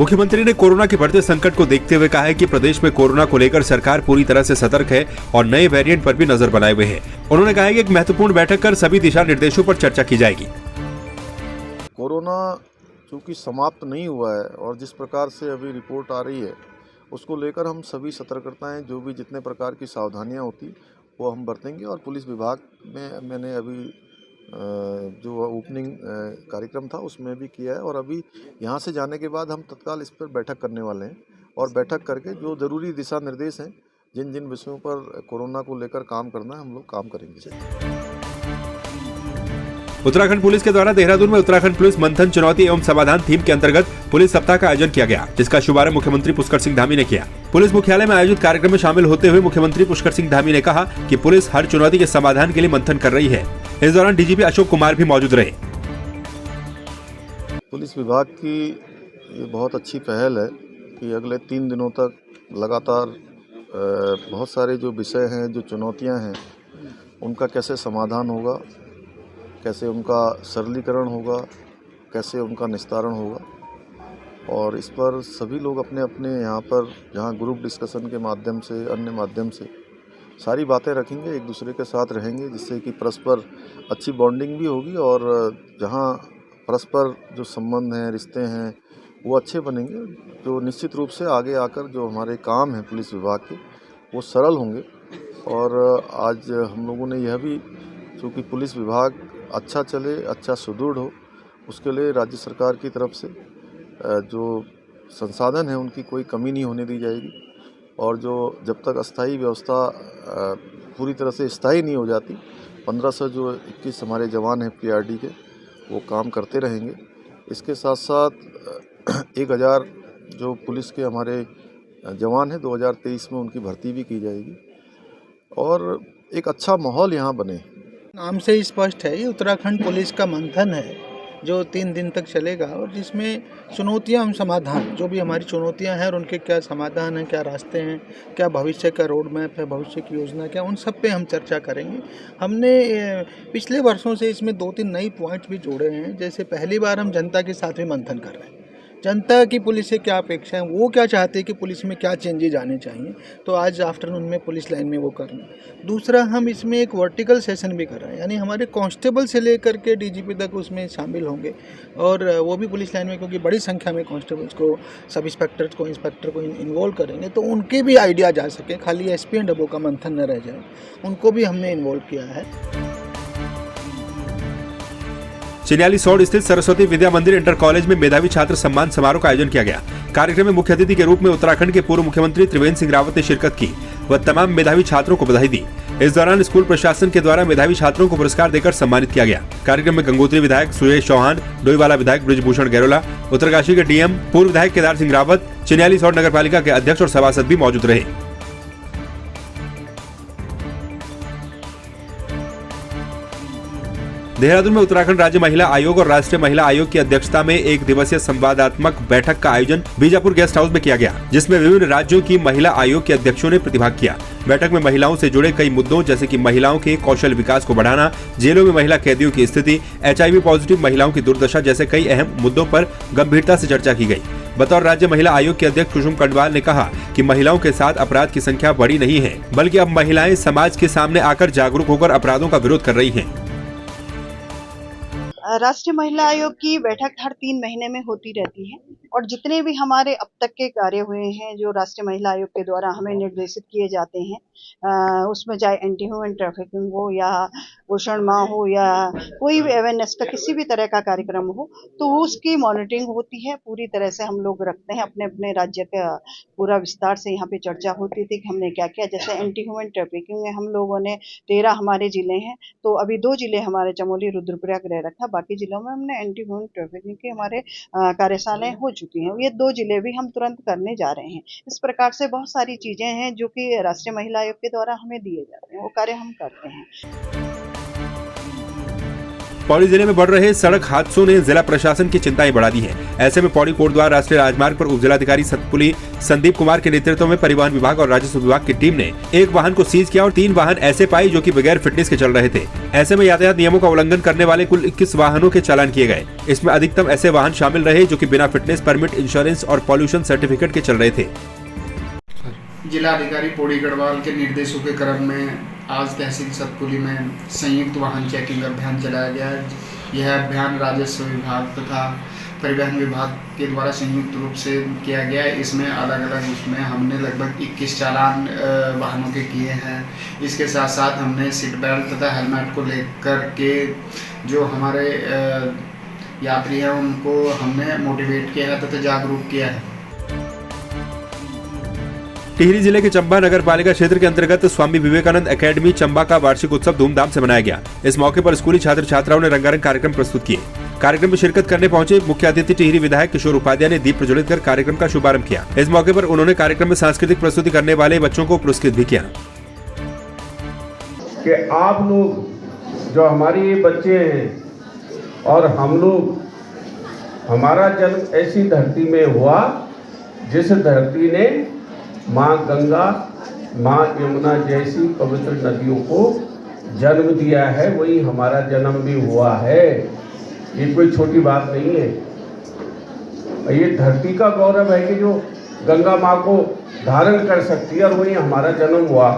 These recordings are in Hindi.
मुख्यमंत्री ने कोरोना के बढ़ते संकट को देखते हुए कहा है कि प्रदेश में कोरोना को लेकर सरकार पूरी तरह से सतर्क है और नए वेरिएंट पर भी नजर बनाए हुए है। उन्होंने कहा है कि एक महत्वपूर्ण बैठक कर सभी दिशा निर्देशों पर चर्चा की जाएगी। कोरोना चूँकि समाप्त नहीं हुआ है और जिस प्रकार से अभी रिपोर्ट आ रही है उसको लेकर हम सभी सतर्कताएं, जो भी जितने प्रकार की सावधानियां होती वो हम बरतेंगे। और पुलिस विभाग में मैंने अभी जो ओपनिंग कार्यक्रम था उसमें भी किया है और अभी यहाँ से जाने के बाद हम तत्काल इस पर बैठक करने वाले हैं और बैठक करके जो ज़रूरी दिशा निर्देश हैं, जिन जिन विषयों पर कोरोना को लेकर काम करना है, हम लोग काम करेंगे। उत्तराखंड पुलिस के द्वारा देहरादून में उत्तराखंड पुलिस मंथन चुनौती एवं समाधान थीम के अंतर्गत पुलिस सप्ताह का आयोजन किया गया, जिसका शुभारंभ मुख्यमंत्री पुष्कर सिंह धामी ने किया। पुलिस मुख्यालय में आयोजित कार्यक्रम में शामिल होते हुए मुख्यमंत्री पुष्कर सिंह धामी ने कहा कि पुलिस हर चुनौती के समाधान के लिए मंथन कर रही है। इस दौरान डीजीपी अशोक कुमार भी मौजूद रहे। पुलिस विभाग की ये बहुत अच्छी पहल है कि अगले 3 दिनों तक लगातार बहुत सारे जो विषय हैं, जो चुनौतियां हैं, उनका कैसे समाधान होगा, कैसे उनका सरलीकरण होगा, कैसे उनका निस्तारण होगा। और इस पर सभी लोग अपने अपने यहाँ पर जहाँ ग्रुप डिस्कशन के माध्यम से, अन्य माध्यम से सारी बातें रखेंगे, एक दूसरे के साथ रहेंगे, जिससे कि परस्पर अच्छी बॉन्डिंग भी होगी और जहाँ परस्पर जो संबंध हैं, रिश्ते हैं, वो अच्छे बनेंगे, जो निश्चित रूप से आगे आकर जो हमारे काम हैं पुलिस विभाग के, वो सरल होंगे। और आज हम लोगों ने यह भी, चूँकि पुलिस विभाग अच्छा चले, अच्छा सुदृढ़ हो, उसके लिए राज्य सरकार की तरफ से जो संसाधन है उनकी कोई कमी नहीं होने दी जाएगी। और जो जब तक अस्थायी व्यवस्था पूरी तरह से स्थायी नहीं हो जाती, 1521 हमारे जवान हैं पीआरडी के, वो काम करते रहेंगे। इसके साथ साथ 1000 जो पुलिस के हमारे जवान हैं 2023 में उनकी भर्ती भी की जाएगी और एक अच्छा माहौल यहाँ बने। नाम से ही स्पष्ट है, ये उत्तराखंड पुलिस का मंथन है जो 3 दिन तक चलेगा और जिसमें चुनौतियां एवं समाधान, जो भी हमारी चुनौतियां हैं और उनके क्या समाधान हैं, क्या रास्ते हैं, क्या भविष्य का रोड मैप है, भविष्य की योजना क्या, उन सब पे हम चर्चा करेंगे। हमने पिछले वर्षों से इसमें 2-3 नई पॉइंट्स भी जोड़े हैं। जैसे पहली बार हम जनता के साथ भी मंथन कर रहे हैं, जनता की पुलिस से क्या अपेक्षा है, वो क्या चाहते हैं कि पुलिस में क्या चेंजेज आने चाहिए, तो आज आफ्टरनून में पुलिस लाइन में वो करना। दूसरा, हम इसमें एक वर्टिकल सेशन भी कर रहे हैं, यानी हमारे कांस्टेबल से लेकर के डीजीपी तक उसमें शामिल होंगे और वो भी पुलिस लाइन में, क्योंकि बड़ी संख्या में कांस्टेबल्स को, सब इंस्पेक्टर्स को, इंस्पेक्टर को इन्वॉल्व करेंगे, तो उनके भी आइडिया जा सके, खाली एसपी एंड अबो का मंथन न रह जाए, उनको भी हमने इन्वॉल्व किया है। चिन्यालीसौड़ स्थित सरस्वती विद्या मंदिर इंटर कॉलेज में मेधावी छात्र सम्मान समारोह का आयोजन किया गया। कार्यक्रम में मुख्य अतिथि के रूप में उत्तराखंड के पूर्व मुख्यमंत्री त्रिवेंद्र सिंह रावत ने शिरकत की व तमाम मेधावी छात्रों को बधाई दी। इस दौरान स्कूल प्रशासन के द्वारा मेधावी छात्रों को पुरस्कार देकर सम्मानित किया गया। कार्यक्रम में गंगोत्री विधायक सुरेश चौहान, डोईवाला विधायक ब्रिजभूषण गैरोला, उत्तरकाशी के डीएम पूर्व विधायक केदार सिंह रावत, चिन्यालीसौड़ नगर पालिका के अध्यक्ष और सभासद भी मौजूद रहे। देहरादून में उत्तराखंड राज्य महिला आयोग और राष्ट्रीय महिला आयोग की अध्यक्षता में 1 दिवसीय संवादात्मक बैठक का आयोजन बीजापुर गेस्ट हाउस में किया गया, जिसमें विभिन्न राज्यों की महिला आयोग के अध्यक्षों ने प्रतिभाग किया। बैठक में महिलाओं से जुड़े कई मुद्दों जैसे कि महिलाओं के कौशल विकास को बढ़ाना, जेलों में महिला कैदियों की स्थिति, HIV पॉजिटिव महिलाओं की दुर्दशा जैसे कई अहम मुद्दों पर गंभीरता से चर्चा की गई। बतौर राज्य महिला आयोग के अध्यक्ष कुसुम कंडवाल ने कहा कि महिलाओं के साथ अपराध की संख्या बढ़ी नहीं है, बल्कि अब महिलाएं समाज के सामने आकर जागरूक होकर अपराधों का विरोध कर रही हैं। राष्ट्रीय महिला आयोग की बैठक हर 3 महीने में होती रहती है और जितने भी हमारे अब तक के कार्य हुए हैं, जो राष्ट्रीय महिला आयोग के द्वारा हमें निर्देशित किए जाते हैं, उसमें चाहे एंटी ह्यूमन ट्रैफिकिंग हो या पोषण माह हो या कोई भी अवेयरनेस का किसी भी तरह का कार्यक्रम हो, तो उसकी मॉनिटरिंग होती है। पूरी तरह से हम लोग रखते हैं, अपने अपने राज्य का पूरा विस्तार से यहाँ पे चर्चा होती थी कि हमने क्या किया। जैसे एंटी ह्यूमन ट्रैफिकिंग में हम लोगों ने 13 हमारे जिले हैं, तो अभी 2 जिले हमारे चमोली रुद्रप्रयाग रह रखा, बाकी जिलों में हमने एंटी ह्यूमन ट्रैफिकिंग के हमारे कार्यशालाएं हो चुकी हैं। ये 2 जिले भी हम तुरंत करने जा रहे हैं। इस प्रकार से बहुत सारी चीजें हैं जो कि राष्ट्रीय महिला आयोग के द्वारा हमें दिए जाते हैं, वो कार्य हम करते हैं। पौड़ी जिले में बढ़ रहे सड़क हादसों ने जिला प्रशासन की चिंताएं बढ़ा दी हैं। ऐसे में पौड़ी कोटद्वार राष्ट्रीय राजमार्ग पर उपजिलाधिकारी सतपुली संदीप कुमार के नेतृत्व में परिवहन विभाग और राजस्व विभाग की टीम ने एक वाहन को सीज किया और 3 वाहन ऐसे पाए जो कि बगैर फिटनेस के चल रहे थे। ऐसे में यातायात नियमों का उल्लंघन करने वाले कुल 21 वाहनों के चालान किए गए। इसमें अधिकतम ऐसे वाहन शामिल रहे जो कि बिना फिटनेस परमिट, इंश्योरेंस और पॉल्यूशन सर्टिफिकेट के चल रहे थे। जिलाधिकारी पौड़ी गढ़वाल के निर्देशों के क्रम में आज तहसील सतपुली में संयुक्त वाहन चेकिंग अभियान चलाया गया है। यह अभियान राजस्व विभाग तथा परिवहन विभाग के द्वारा संयुक्त रूप से किया गया है। इसमें अलग अलग उसमें हमने लगभग 21 चालान वाहनों के किए हैं। इसके साथ साथ हमने सीट बेल्ट तथा हेलमेट को लेकर के जो हमारे यात्री हैं उनको हमने मोटिवेट किया है तथा जागरूक किया है। टिहरी जिले के चंबा नगर पालिका क्षेत्र के अंतर्गत स्वामी विवेकानंद एकेडमी चंबा का वार्षिक उत्सव धूमधाम से मनाया गया। इस मौके पर स्कूली छात्र छात्राओं ने रंगारंग कार्यक्रम प्रस्तुत किए। कार्यक्रम में शिरकत करने पहुंचे मुख्य अतिथि टिहरी विधायक किशोर उपाध्याय ने दीप प्रज्वलित कर कार्यक्रम का शुभारंभ किया। इस मौके पर उन्होंने कार्यक्रम में सांस्कृतिक प्रस्तुति करने वाले बच्चों को पुरस्कृत भी किया। कि आप लोग जो हमारे ये बच्चे हैं और हम लोग, हमारा जन्म ऐसी धरती में हुआ जिस धरती ने माँ गंगा, माँ यमुना जैसी पवित्र नदियों को जन्म दिया है, वही हमारा जन्म भी हुआ है। ये कोई छोटी बात नहीं है। ये धरती का गौरव है कि जो गंगा माँ को धारण कर सकती है और वही हमारा जन्म हुआ।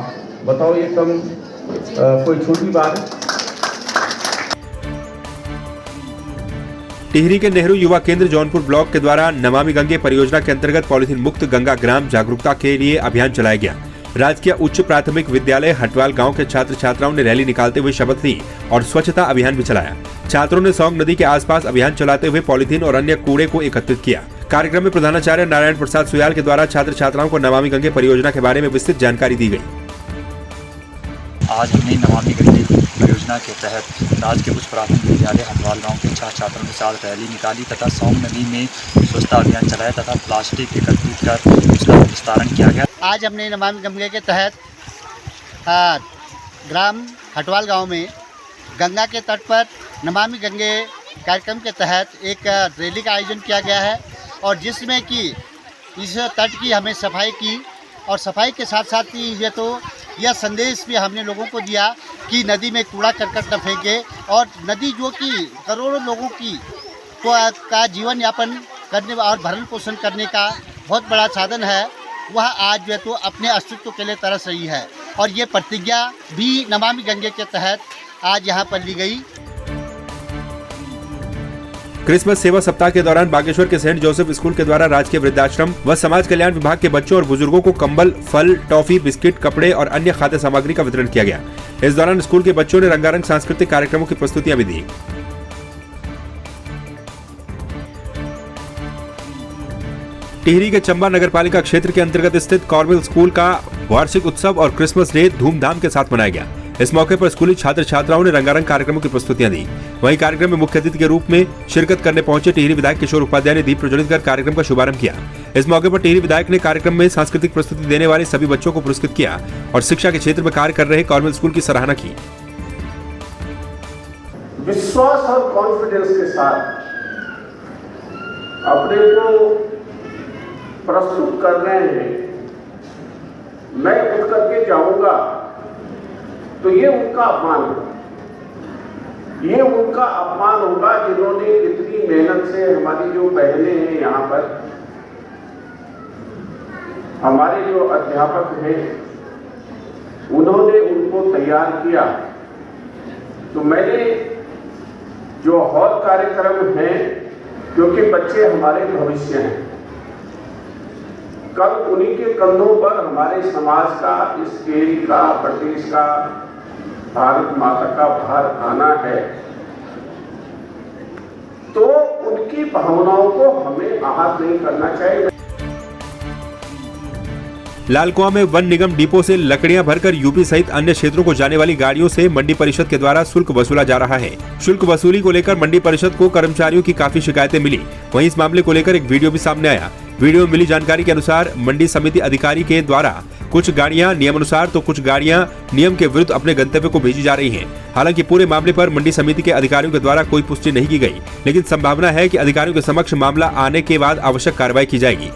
बताओ ये कम कोई छोटी बात है? टिहरी के नेहरू युवा केंद्र जौनपुर ब्लॉक के द्वारा नमामि गंगे परियोजना के अंतर्गत पॉलिथीन मुक्त गंगा ग्राम जागरूकता के लिए अभियान चलाया गया। राजकीय उच्च प्राथमिक विद्यालय हटवाल गांव के छात्र छात्राओं ने रैली निकालते हुए शपथ ली और स्वच्छता अभियान भी चलाया। छात्रों ने सौंग नदी के आसपास अभियान चलाते हुए पॉलिथीन और अन्य कूड़े को एकत्रित किया। कार्यक्रम में प्रधानाचार्य नारायण प्रसाद सुयाल के द्वारा छात्र छात्राओं को नमामि गंगे परियोजना के बारे में विस्तृत जानकारी दी गई। आज हमने नमामि गंगे परियोजना के तहत राज्य के उच्च प्राथमिक विद्यालय हटवाल गांव के छात्र छात्रों के साथ रैली निकाली तथा सौंग नदी में स्वच्छता अभियान चलाया तथा प्लास्टिक एकत्रित कर उसका निस्तारण किया गया। आज हमने नमामि गंगे के तहत ग्राम हटवाल गांव में गंगा के तट पर नमामि गंगे कार्यक्रम के तहत एक रैली का आयोजन किया गया है और जिसमें कि इस तट की हमें सफाई की और सफाई के साथ साथ ही ये तो यह संदेश भी हमने लोगों को दिया कि नदी में कूड़ा करकट न फेंके और नदी जो कि करोड़ों लोगों की का जीवन यापन करने और भरण पोषण करने का बहुत बड़ा साधन है, वह आज जो तो अपने अस्तित्व के लिए तरस रही है और ये प्रतिज्ञा भी नमामि गंगे के तहत आज यहाँ पर ली गई। क्रिसमस सेवा सप्ताह के दौरान बागेश्वर के सेंट जोसेफ स्कूल के द्वारा राजकीय वृद्धाश्रम व समाज कल्याण विभाग के बच्चों और बुजुर्गों को कंबल, फल, टॉफी, बिस्किट, कपड़े और अन्य खाद्य सामग्री का वितरण किया गया। इस दौरान स्कूल के बच्चों ने रंगारंग सांस्कृतिक कार्यक्रमों की प्रस्तुतियां भी दी। टिहरी के चंबा नगरपालिका क्षेत्र के अंतर्गत स्थित कॉर्वेल स्कूल का वार्षिक उत्सव और क्रिसमस डे धूमधाम के साथ मनाया गया। इस मौके पर स्कूली छात्र छात्राओं ने रंगारंग कार्यक्रमों की प्रस्तुतियां दी। वहीं कार्यक्रम में मुख्य अतिथि के रूप में शिरकत करने पहुंचे टिहरी विधायक किशोर उपाध्याय ने दीप प्रज्वलित कर कार्यक्रम का शुभारंभ किया। इस मौके पर टिहरी विधायक ने कार्यक्रम में सांस्कृतिक प्रस्तुति देने वाले सभी बच्चों को पुरस्कृत किया और शिक्षा के क्षेत्र में कार्य कर रहे कॉर्वेल स्कूल की सराहना की। विश्वास और कॉन्फिडेंस के साथ अपने को प्रस्तुत कर रहे हैं, मैं उठ करके जाऊंगा तो ये उनका अपमान होगा। ये उनका अपमान होगा जिन्होंने इतनी मेहनत से, हमारी जो बहनें हैं यहाँ पर, हमारे जो अध्यापक हैं, उन्होंने उनको तैयार किया। तो मैंने जो हॉल कार्यक्रम है, क्योंकि बच्चे हमारे भविष्य हैं, कल उन्हीं के कंधों पर हमारे समाज का, इस केरी का, प्रदेश का, भारत माता का भार आना है, तो उनकी भावनाओं को हमें आहत नहीं करना चाहिए। लालकुआं में वन निगम डिपो से लकड़ियां भरकर यूपी सहित अन्य क्षेत्रों को जाने वाली गाड़ियों से मंडी परिषद के द्वारा शुल्क वसूला जा रहा है। शुल्क वसूली को लेकर मंडी परिषद को कर्मचारियों की काफी शिकायतें मिली। वहीं इस मामले को लेकर एक वीडियो भी सामने आया। वीडियो में मिली जानकारी के अनुसार मंडी समिति अधिकारी के द्वारा कुछ गाड़ियां नियमानुसार तो कुछ गाड़ियां नियम के विरुद्ध अपने गंतव्य को भेजी जा रही हैं। हालांकि पूरे मामले पर मंडी समिति के अधिकारियों के द्वारा कोई पुष्टि नहीं की गई, लेकिन संभावना है कि अधिकारियों के समक्ष मामला आने के बाद आवश्यक कार्रवाई की जाएगी।